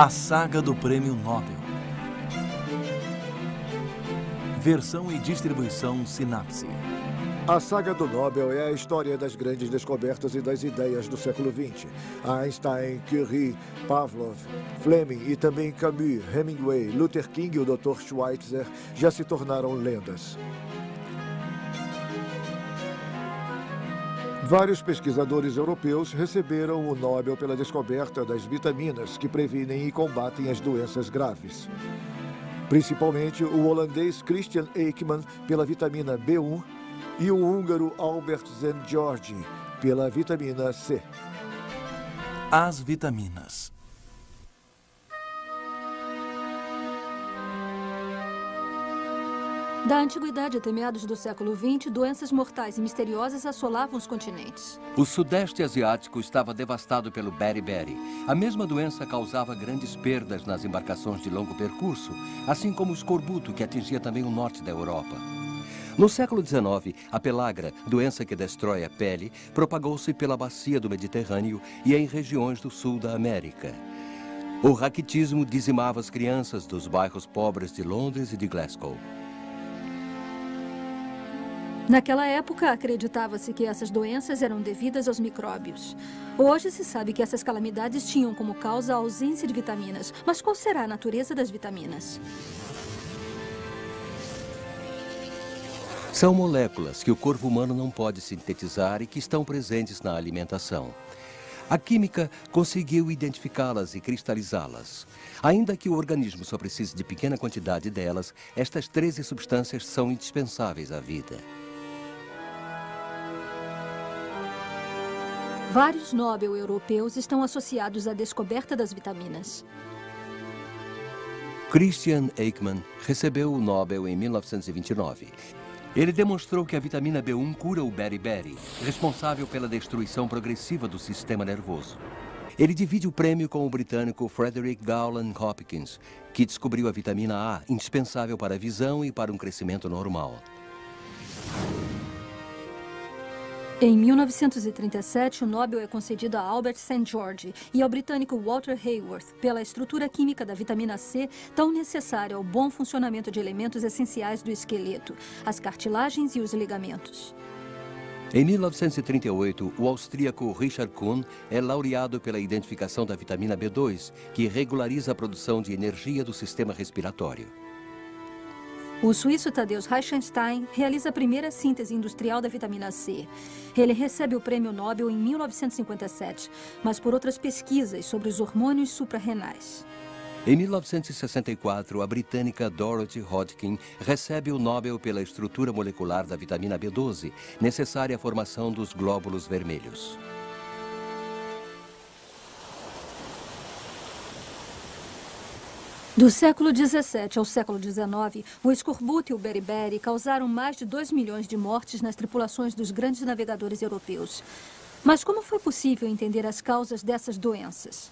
A saga do Prêmio Nobel. Versão e distribuição Sinapse. A saga do Nobel é a história das grandes descobertas e das ideias do século XX. Einstein, Curie, Pavlov, Fleming e também Camus, Hemingway, Luther King e o Dr. Schweitzer já se tornaram lendas. Vários pesquisadores europeus receberam o Nobel pela descoberta das vitaminas que previnem e combatem as doenças graves. Principalmente o holandês Christian Eijkman pela vitamina B1 e o húngaro Albert Szent-Györgyi pela vitamina C. As vitaminas. Da antiguidade até meados do século XX, doenças mortais e misteriosas assolavam os continentes. O sudeste asiático estava devastado pelo beriberi. A mesma doença causava grandes perdas nas embarcações de longo percurso, assim como o escorbuto, que atingia também o norte da Europa. No século XIX, a pellagra, doença que destrói a pele, propagou-se pela bacia do Mediterrâneo e em regiões do sul da América. O raquitismo dizimava as crianças dos bairros pobres de Londres e de Glasgow. Naquela época, acreditava-se que essas doenças eram devidas aos micróbios. Hoje se sabe que essas calamidades tinham como causa a ausência de vitaminas. Mas qual será a natureza das vitaminas? São moléculas que o corpo humano não pode sintetizar e que estão presentes na alimentação. A química conseguiu identificá-las e cristalizá-las. Ainda que o organismo só precise de pequena quantidade delas, estas 13 substâncias são indispensáveis à vida. Vários Nobel europeus estão associados à descoberta das vitaminas. Christian Eijkman recebeu o Nobel em 1929. Ele demonstrou que a vitamina B1 cura o beriberi, responsável pela destruição progressiva do sistema nervoso. Ele divide o prêmio com o britânico Frederick Dowland Hopkins, que descobriu a vitamina A, indispensável para a visão e para um crescimento normal. Em 1937, o Nobel é concedido a Albert Szent-Györgyi e ao britânico Walter Haworth pela estrutura química da vitamina C, tão necessária ao bom funcionamento de elementos essenciais do esqueleto, as cartilagens e os ligamentos. Em 1938, o austríaco Richard Kuhn é laureado pela identificação da vitamina B2, que regulariza a produção de energia do sistema respiratório. O suíço Tadeusz Reichenstein realiza a primeira síntese industrial da vitamina C. Ele recebe o prêmio Nobel em 1957, mas por outras pesquisas sobre os hormônios suprarrenais. Em 1964, a britânica Dorothy Hodgkin recebe o Nobel pela estrutura molecular da vitamina B12, necessária à formação dos glóbulos vermelhos. Do século XVII ao século XIX, o escorbuto e o beriberi causaram mais de 2 milhões de mortes nas tripulações dos grandes navegadores europeus. Mas como foi possível entender as causas dessas doenças?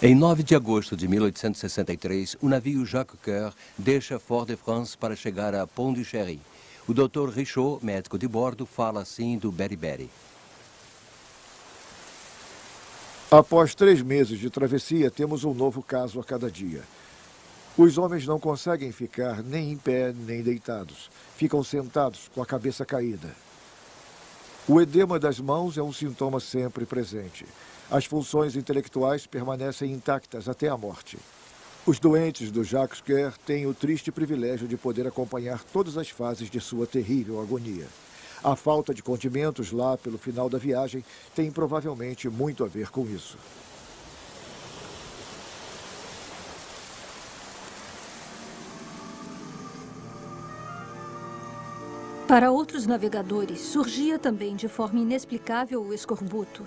Em 9 de agosto de 1863, o navio Jacques Coeur deixa Fort-de-France para chegar a Pont-du-Chéry. O Dr. Richaud, médico de bordo, fala assim do beriberi. Após 3 meses de travessia, temos um novo caso a cada dia. Os homens não conseguem ficar nem em pé, nem deitados. Ficam sentados, com a cabeça caída. O edema das mãos é um sintoma sempre presente. As funções intelectuais permanecem intactas até a morte. Os doentes do Jacques Coeur têm o triste privilégio de poder acompanhar todas as fases de sua terrível agonia. A falta de condimentos lá pelo final da viagem tem provavelmente muito a ver com isso. Para outros navegadores, surgia também de forma inexplicável o escorbuto.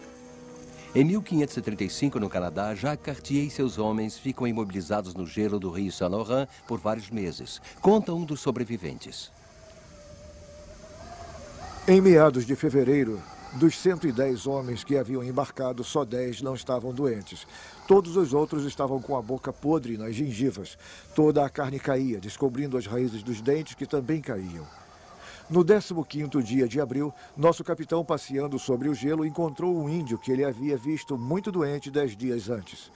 Em 1535, no Canadá, Jacques Cartier e seus homens ficam imobilizados no gelo do rio Saint-Laurent por vários meses. Conta um dos sobreviventes. Em meados de fevereiro, dos 110 homens que haviam embarcado, só 10 não estavam doentes. Todos os outros estavam com a boca podre nas gengivas. Toda a carne caía, descobrindo as raízes dos dentes que também caíam. No 15º dia de abril, nosso capitão, passeando sobre o gelo, encontrou um índio que ele havia visto muito doente 10 dias antes.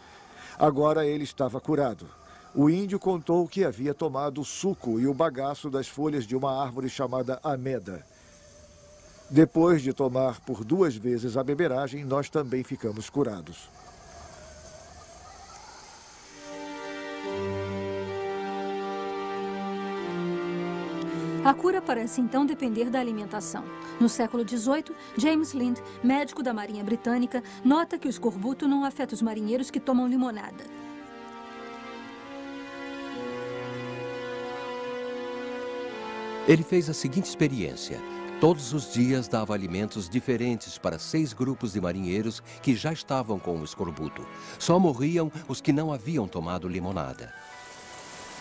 Agora ele estava curado. O índio contou que havia tomado o suco e o bagaço das folhas de uma árvore chamada ameda. Depois de tomar por 2 vezes a beberagem, nós também ficamos curados. A cura parece então depender da alimentação. No século XVIII, James Lind, médico da Marinha Britânica, nota que o escorbuto não afeta os marinheiros que tomam limonada. Ele fez a seguinte experiência. Todos os dias dava alimentos diferentes para 6 grupos de marinheiros que já estavam com o escorbuto. Só morriam os que não haviam tomado limonada.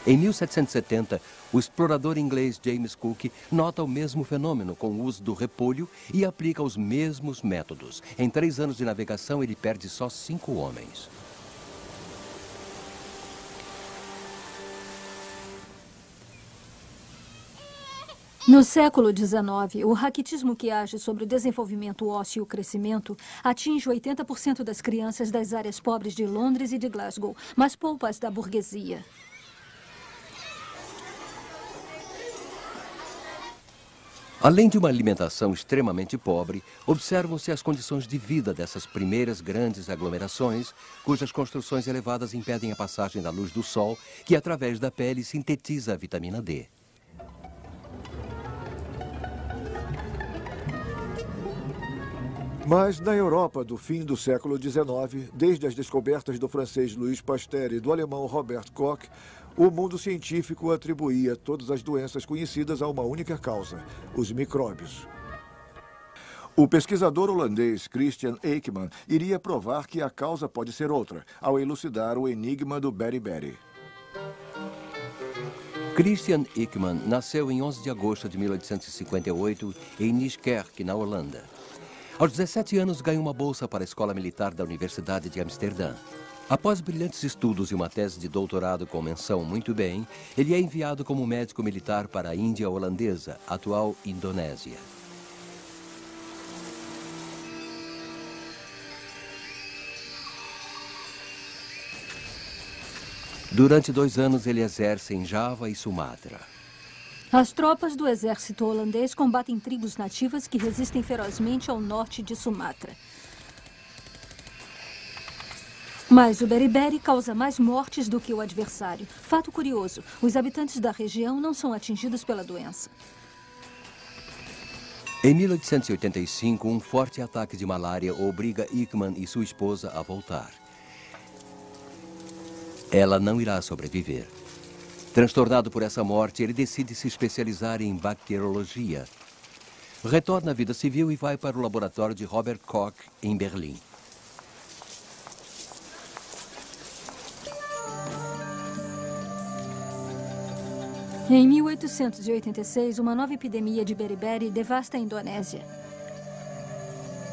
Em 1770, o explorador inglês James Cook nota o mesmo fenômeno com o uso do repolho e aplica os mesmos métodos. Em 3 anos de navegação, ele perde só 5 homens. No século XIX, o raquitismo que age sobre o desenvolvimento ósseo e o crescimento atinge 80% das crianças das áreas pobres de Londres e de Glasgow, mas poupa as da burguesia. Além de uma alimentação extremamente pobre, observam-se as condições de vida dessas primeiras grandes aglomerações, cujas construções elevadas impedem a passagem da luz do sol, que através da pele sintetiza a vitamina D. Mas na Europa do fim do século XIX, desde as descobertas do francês Louis Pasteur e do alemão Robert Koch, o mundo científico atribuía todas as doenças conhecidas a uma única causa: os micróbios. O pesquisador holandês Christian Eijkman iria provar que a causa pode ser outra, ao elucidar o enigma do beriberi. Christian Eijkman nasceu em 11 de agosto de 1858 em Nieuwkerk, na Holanda. Aos 17 anos, ganhou uma bolsa para a Escola Militar da Universidade de Amsterdã. Após brilhantes estudos e uma tese de doutorado com menção muito bem, ele é enviado como médico militar para a Índia holandesa, atual Indonésia. Durante 2 anos, ele exerce em Java e Sumatra. As tropas do exército holandês combatem tribos nativas que resistem ferozmente ao norte de Sumatra. Mas o beriberi causa mais mortes do que o adversário. Fato curioso, os habitantes da região não são atingidos pela doença. Em 1885, um forte ataque de malária obriga Eijkman e sua esposa a voltar. Ela não irá sobreviver. Transtornado por essa morte, ele decide se especializar em bacteriologia. Retorna à vida civil e vai para o laboratório de Robert Koch, em Berlim. Em 1886, uma nova epidemia de beriberi devasta a Indonésia.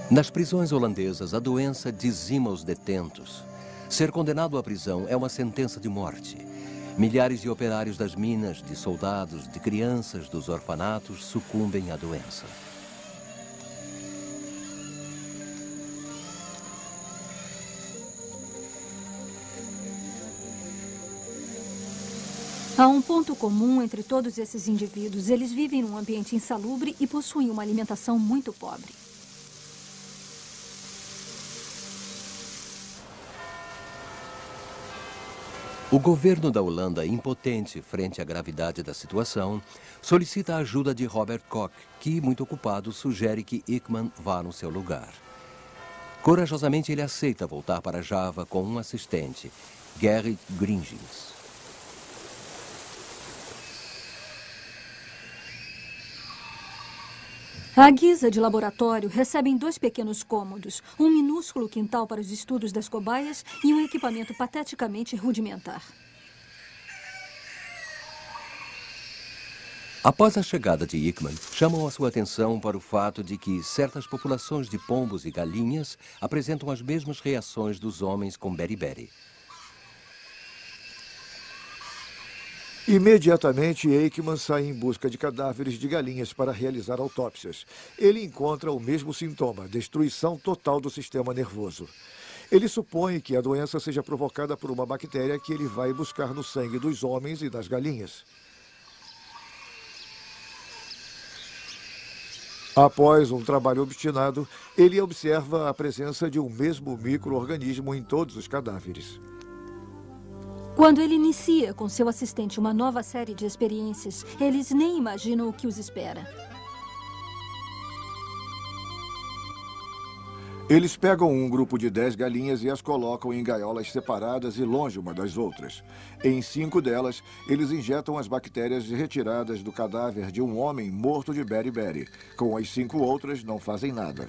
Nas prisões holandesas, a doença dizima os detentos. Ser condenado à prisão é uma sentença de morte. Milhares de operários das minas, de soldados, de crianças dos orfanatos sucumbem à doença. Há um ponto comum entre todos esses indivíduos. Eles vivem num ambiente insalubre e possuem uma alimentação muito pobre. O governo da Holanda, impotente frente à gravidade da situação, solicita a ajuda de Robert Koch, que, muito ocupado, sugere que Eijkman vá no seu lugar. Corajosamente, ele aceita voltar para Java com um assistente, Gerrit Gringens. À guisa de laboratório, recebem 2 pequenos cômodos, um minúsculo quintal para os estudos das cobaias e um equipamento pateticamente rudimentar. Após a chegada de Eijkman, chamam a sua atenção para o fato de que certas populações de pombos e galinhas apresentam as mesmas reações dos homens com beriberi. Imediatamente, Aikman sai em busca de cadáveres de galinhas para realizar autópsias. Ele encontra o mesmo sintoma, destruição total do sistema nervoso. Ele supõe que a doença seja provocada por uma bactéria que ele vai buscar no sangue dos homens e das galinhas. Após um trabalho obstinado, ele observa a presença de um mesmo micro-organismo em todos os cadáveres. Quando ele inicia com seu assistente uma nova série de experiências, eles nem imaginam o que os espera. Eles pegam um grupo de 10 galinhas e as colocam em gaiolas separadas e longe uma das outras. Em 5 delas, eles injetam as bactérias retiradas do cadáver de um homem morto de beriberi. Com as 5 outras, não fazem nada.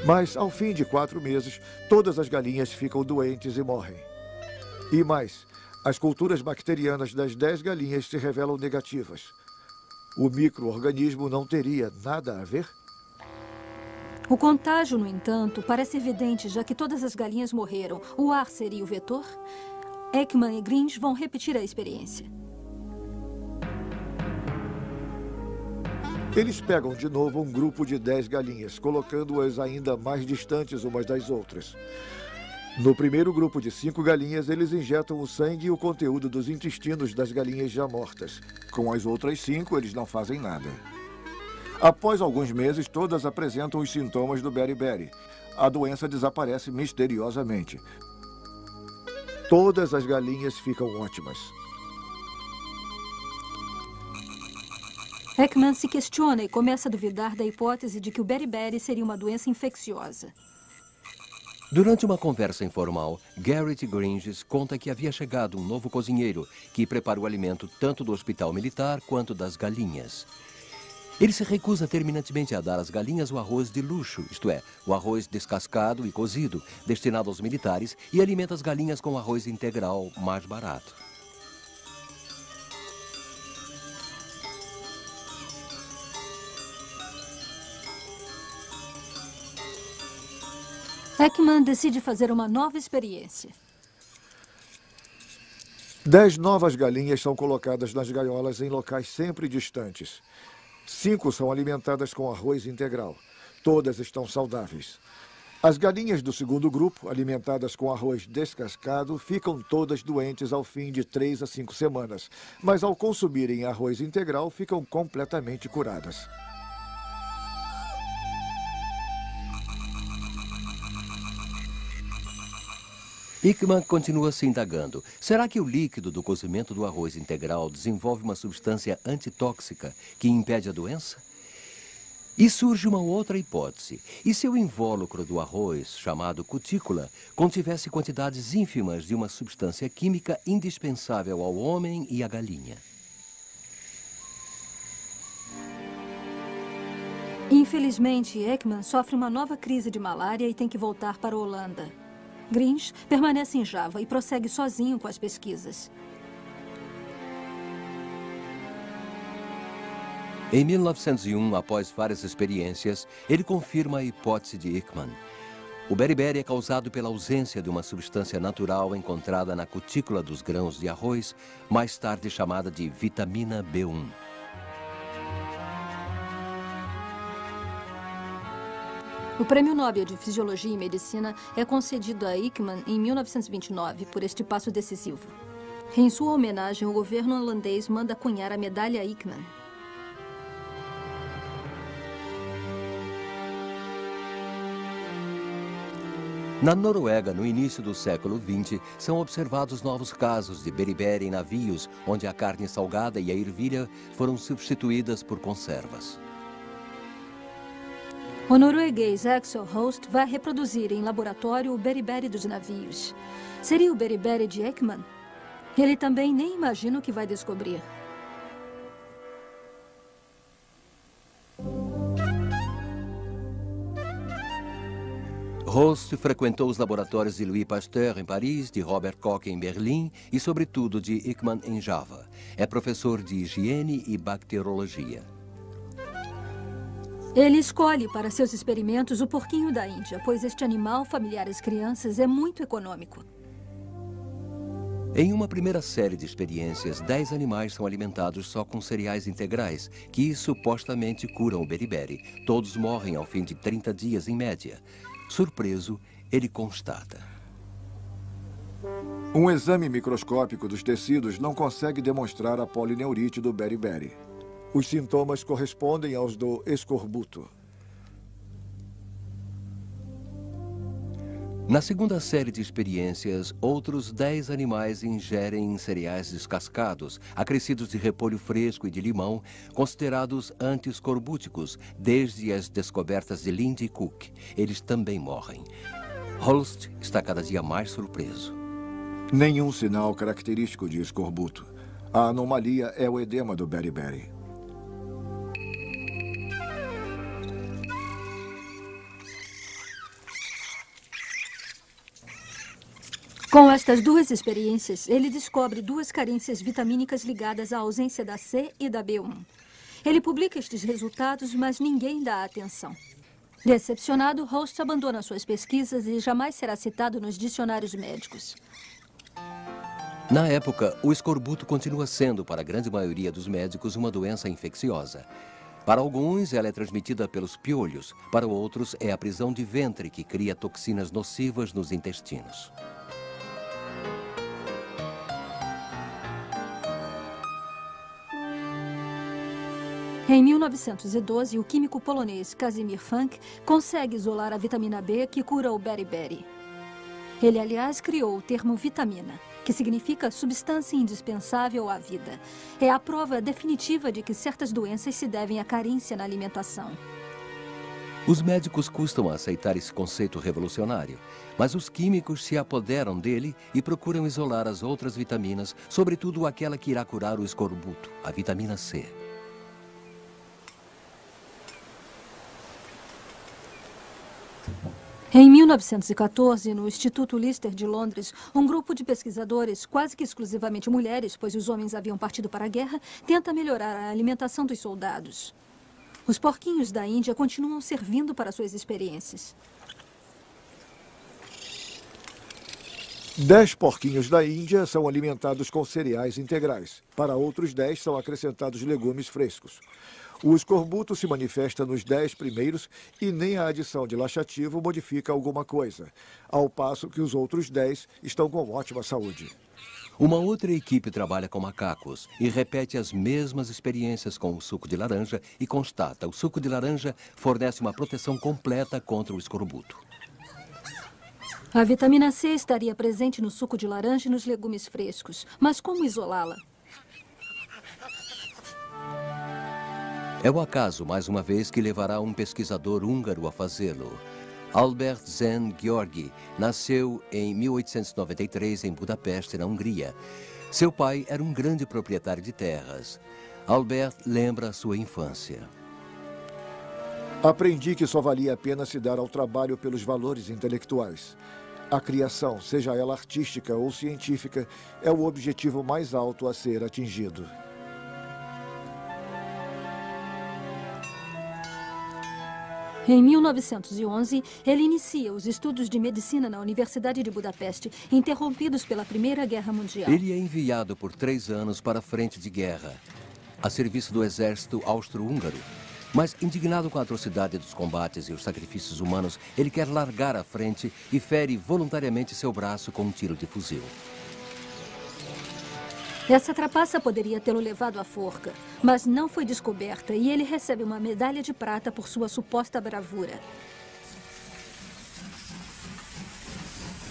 Mas, ao fim de 4 meses, todas as galinhas ficam doentes e morrem. E mais, as culturas bacterianas das 10 galinhas se revelam negativas. O micro-organismo não teria nada a ver? O contágio, no entanto, parece evidente, já que todas as galinhas morreram. O ar seria o vetor? Aikman e Grinch vão repetir a experiência. Eles pegam de novo um grupo de 10 galinhas, colocando-as ainda mais distantes umas das outras. No primeiro grupo de 5 galinhas, eles injetam o sangue e o conteúdo dos intestinos das galinhas já mortas. Com as outras 5, eles não fazem nada. Após alguns meses, todas apresentam os sintomas do beriberi. A doença desaparece misteriosamente. Todas as galinhas ficam ótimas. Aikman se questiona e começa a duvidar da hipótese de que o beriberi seria uma doença infecciosa. Durante uma conversa informal, Garrett Gringes conta que havia chegado um novo cozinheiro que prepara o alimento tanto do hospital militar quanto das galinhas. Ele se recusa terminantemente a dar às galinhas o arroz de luxo, isto é, o arroz descascado e cozido, destinado aos militares, e alimenta as galinhas com arroz integral mais barato. Aikman decide fazer uma nova experiência. 10 novas galinhas são colocadas nas gaiolas em locais sempre distantes. 5 são alimentadas com arroz integral. Todas estão saudáveis. As galinhas do segundo grupo, alimentadas com arroz descascado, ficam todas doentes ao fim de 3 a 5 semanas. Mas ao consumirem arroz integral, ficam completamente curadas. Aikman continua se indagando. Será que o líquido do cozimento do arroz integral desenvolve uma substância antitóxica que impede a doença? E surge uma outra hipótese. E se o invólucro do arroz, chamado cutícula, contivesse quantidades ínfimas de uma substância química indispensável ao homem e à galinha? Infelizmente, Aikman sofre uma nova crise de malária e tem que voltar para a Holanda. Grinch permanece em Java e prossegue sozinho com as pesquisas. Em 1901, após várias experiências, ele confirma a hipótese de Aikman. O beriberi é causado pela ausência de uma substância natural encontrada na cutícula dos grãos de arroz, mais tarde chamada de vitamina B1. O Prêmio Nobel de Fisiologia e Medicina é concedido a Aikman em 1929 por este passo decisivo. Em sua homenagem, o governo holandês manda cunhar a medalha Aikman. Na Noruega, no início do século XX, são observados novos casos de beriberi em navios, onde a carne salgada e a ervilha foram substituídas por conservas. O norueguês Axel Host vai reproduzir em laboratório o beriberi dos navios. Seria o beriberi de Aikman? Ele também nem imagina o que vai descobrir. Host frequentou os laboratórios de Louis Pasteur em Paris, de Robert Koch em Berlim e, sobretudo, de Aikman em Java. É professor de higiene e bacteriologia. Ele escolhe para seus experimentos o porquinho da Índia, pois este animal, familiar às crianças, é muito econômico. Em uma primeira série de experiências, 10 animais são alimentados só com cereais integrais, que supostamente curam o beriberi. Todos morrem ao fim de 30 dias, em média. Surpreso, ele constata: um exame microscópico dos tecidos não consegue demonstrar a polineurite do beriberi. Os sintomas correspondem aos do escorbuto. Na segunda série de experiências, outros 10 animais ingerem cereais descascados, acrescidos de repolho fresco e de limão, considerados anti-escorbúticos desde as descobertas de Lind e Cook. Eles também morrem. Holst está cada dia mais surpreso. Nenhum sinal característico de escorbuto. A anomalia é o edema do beriberi. Com estas duas experiências, ele descobre duas carências vitamínicas ligadas à ausência da C e da B1. Ele publica estes resultados, mas ninguém dá atenção. Decepcionado, Holst abandona suas pesquisas e jamais será citado nos dicionários médicos. Na época, o escorbuto continua sendo, para a grande maioria dos médicos, uma doença infecciosa. Para alguns, ela é transmitida pelos piolhos. Para outros, é a prisão de ventre que cria toxinas nocivas nos intestinos. Em 1912, o químico polonês Casimir Funk consegue isolar a vitamina B que cura o beriberi. Ele, aliás, criou o termo vitamina, que significa substância indispensável à vida. É a prova definitiva de que certas doenças se devem à carência na alimentação. Os médicos custam a aceitar esse conceito revolucionário, mas os químicos se apoderam dele e procuram isolar as outras vitaminas, sobretudo aquela que irá curar o escorbuto, a vitamina C. Em 1914, no Instituto Lister de Londres, um grupo de pesquisadores, quase que exclusivamente mulheres, pois os homens haviam partido para a guerra, tenta melhorar a alimentação dos soldados. Os porquinhos da Índia continuam servindo para suas experiências. 10 porquinhos da Índia são alimentados com cereais integrais. Para outros 10 são acrescentados legumes frescos. O escorbuto se manifesta nos 10 primeiros e nem a adição de laxativo modifica alguma coisa, ao passo que os outros 10 estão com ótima saúde. Uma outra equipe trabalha com macacos e repete as mesmas experiências com o suco de laranja e constata: o suco de laranja fornece uma proteção completa contra o escorbuto. A vitamina C estaria presente no suco de laranja e nos legumes frescos, mas como isolá-la? É o acaso, mais uma vez, que levará um pesquisador húngaro a fazê-lo. Albert Zen Gheorghi nasceu em 1893 em Budapeste, na Hungria. Seu pai era um grande proprietário de terras. Albert lembra sua infância. Aprendi que só valia a pena se dar ao trabalho pelos valores intelectuais. A criação, seja ela artística ou científica, é o objetivo mais alto a ser atingido. Em 1911, ele inicia os estudos de medicina na Universidade de Budapeste, interrompidos pela Primeira Guerra Mundial. Ele é enviado por 3 anos para a frente de guerra, a serviço do exército austro-húngaro. Mas, indignado com a atrocidade dos combates e os sacrifícios humanos, ele quer largar a frente e fere voluntariamente seu braço com um tiro de fuzil. Essa trapaça poderia tê-lo levado à forca, mas não foi descoberta e ele recebe uma medalha de prata por sua suposta bravura.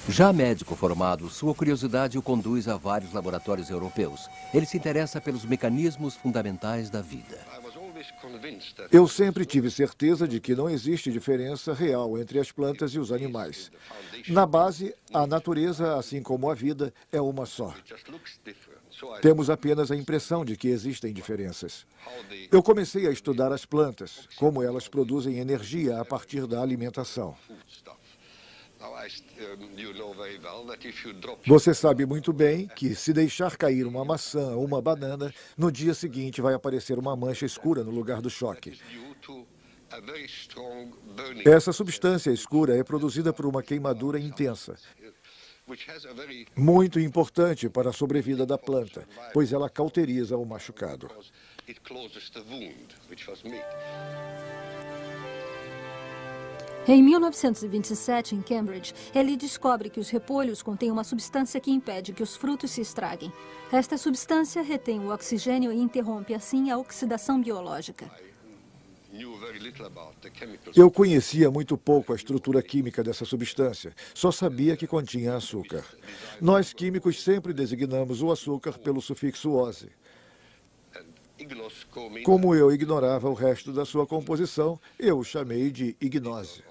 Já médico formado, sua curiosidade o conduz a vários laboratórios europeus. Ele se interessa pelos mecanismos fundamentais da vida. Eu sempre tive certeza de que não existe diferença real entre as plantas e os animais. Na base, a natureza, assim como a vida, é uma só. Temos apenas a impressão de que existem diferenças. Eu comecei a estudar as plantas, como elas produzem energia a partir da alimentação. Você sabe muito bem que, se deixar cair uma maçã ou uma banana, no dia seguinte vai aparecer uma mancha escura no lugar do choque. Essa substância escura é produzida por uma queimadura intensa. Muito importante para a sobrevida da planta, pois ela cauteriza o machucado. Em 1927, em Cambridge, ele descobre que os repolhos contêm uma substância que impede que os frutos se estraguem. Esta substância retém o oxigênio e interrompe, assim, a oxidação biológica. Eu conhecia muito pouco a estrutura química dessa substância, só sabia que continha açúcar. Nós, químicos, sempre designamos o açúcar pelo sufixo -ose. Como eu ignorava o resto da sua composição, eu o chamei de ignose.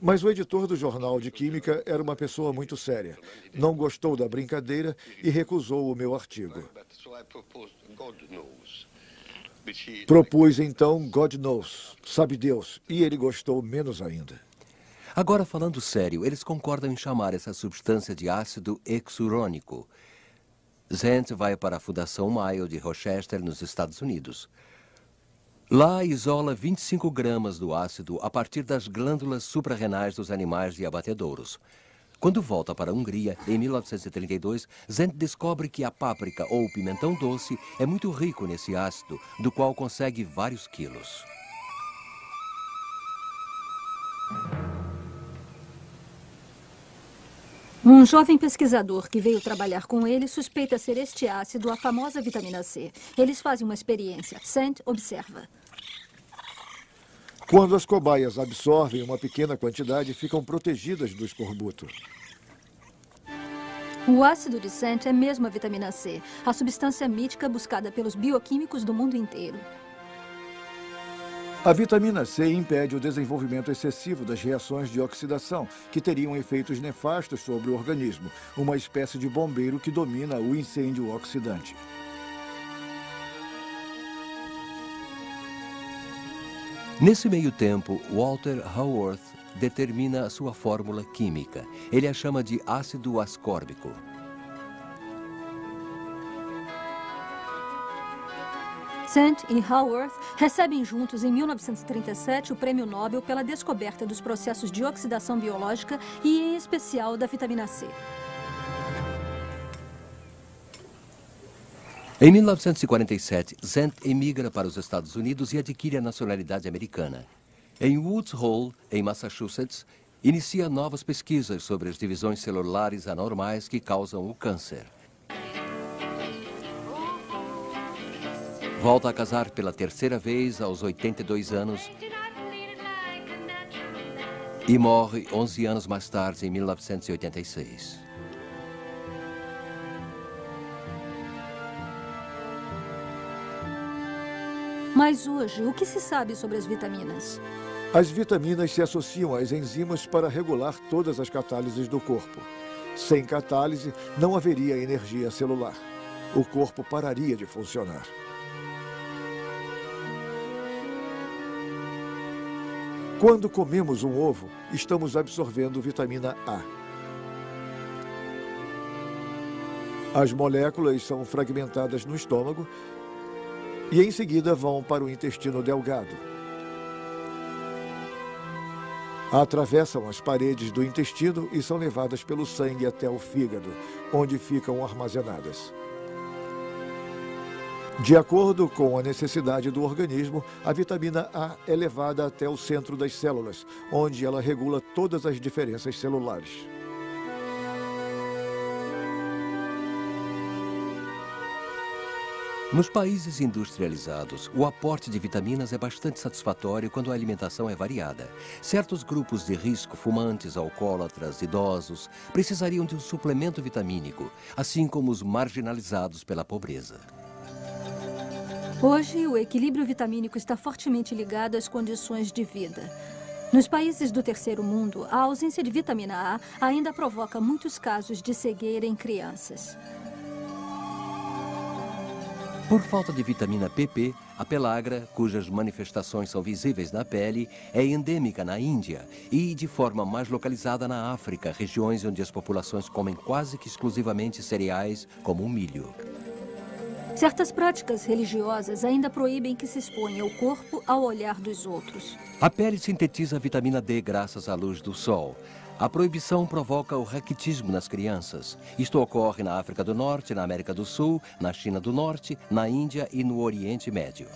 Mas o editor do jornal de Química era uma pessoa muito séria. Não gostou da brincadeira e recusou o meu artigo. Propus então God Knows, sabe Deus, e ele gostou menos ainda. Agora, falando sério, eles concordam em chamar essa substância de ácido hexurônico. Zent vai para a Fundação Mayo de Rochester, nos Estados Unidos. Lá isola 25 gramas do ácido a partir das glândulas suprarrenais dos animais de abatedouros. Quando volta para a Hungria, em 1932, Zent descobre que a páprica ou pimentão doce é muito rico nesse ácido, do qual consegue vários quilos. Um jovem pesquisador que veio trabalhar com ele suspeita ser este ácido a famosa vitamina C. Eles fazem uma experiência. Zent observa. Quando as cobaias absorvem uma pequena quantidade, ficam protegidas do escorbuto. O ácido de Zent é mesmo a vitamina C, a substância mítica buscada pelos bioquímicos do mundo inteiro. A vitamina C impede o desenvolvimento excessivo das reações de oxidação, que teriam efeitos nefastos sobre o organismo, uma espécie de bombeiro que domina o incêndio oxidante. Nesse meio tempo, Walter Haworth determina a sua fórmula química. Ele a chama de ácido ascórbico. Zent e Haworth recebem juntos, em 1937, o Prêmio Nobel pela descoberta dos processos de oxidação biológica e, em especial, da vitamina C. Em 1947, Zent emigra para os Estados Unidos e adquire a nacionalidade americana. Em Woods Hole, em Massachusetts, inicia novas pesquisas sobre as divisões celulares anormais que causam o câncer. Volta a casar pela terceira vez aos 82 anos e morre 11 anos mais tarde, em 1986. Mas hoje, o que se sabe sobre as vitaminas? As vitaminas se associam às enzimas para regular todas as catálises do corpo. Sem catálise, não haveria energia celular. O corpo pararia de funcionar. Quando comemos um ovo, estamos absorvendo vitamina A. As moléculas são fragmentadas no estômago e em seguida vão para o intestino delgado. Atravessam as paredes do intestino e são levadas pelo sangue até o fígado, onde ficam armazenadas. De acordo com a necessidade do organismo, a vitamina A é levada até o centro das células, onde ela regula todas as diferenças celulares. Nos países industrializados, o aporte de vitaminas é bastante satisfatório quando a alimentação é variada. Certos grupos de risco, fumantes, alcoólatras, idosos, precisariam de um suplemento vitamínico, assim como os marginalizados pela pobreza. Hoje, o equilíbrio vitamínico está fortemente ligado às condições de vida. Nos países do terceiro mundo, a ausência de vitamina A ainda provoca muitos casos de cegueira em crianças. Por falta de vitamina PP, a pellagra, cujas manifestações são visíveis na pele, é endêmica na Índia e de forma mais localizada na África, regiões onde as populações comem quase que exclusivamente cereais, como o milho. Certas práticas religiosas ainda proíbem que se exponha o corpo ao olhar dos outros. A pele sintetiza a vitamina D graças à luz do sol. A proibição provoca o raquitismo nas crianças. Isto ocorre na África do Norte, na América do Sul, na China do Norte, na Índia e no Oriente Médio.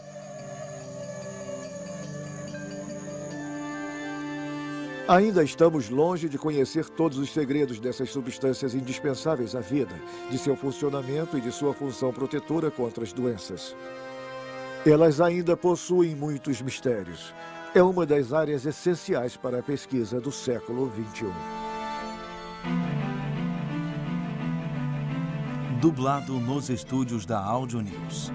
Ainda estamos longe de conhecer todos os segredos dessas substâncias indispensáveis à vida, de seu funcionamento e de sua função protetora contra as doenças. Elas ainda possuem muitos mistérios. É uma das áreas essenciais para a pesquisa do século XXI. Dublado nos estúdios da Áudio News.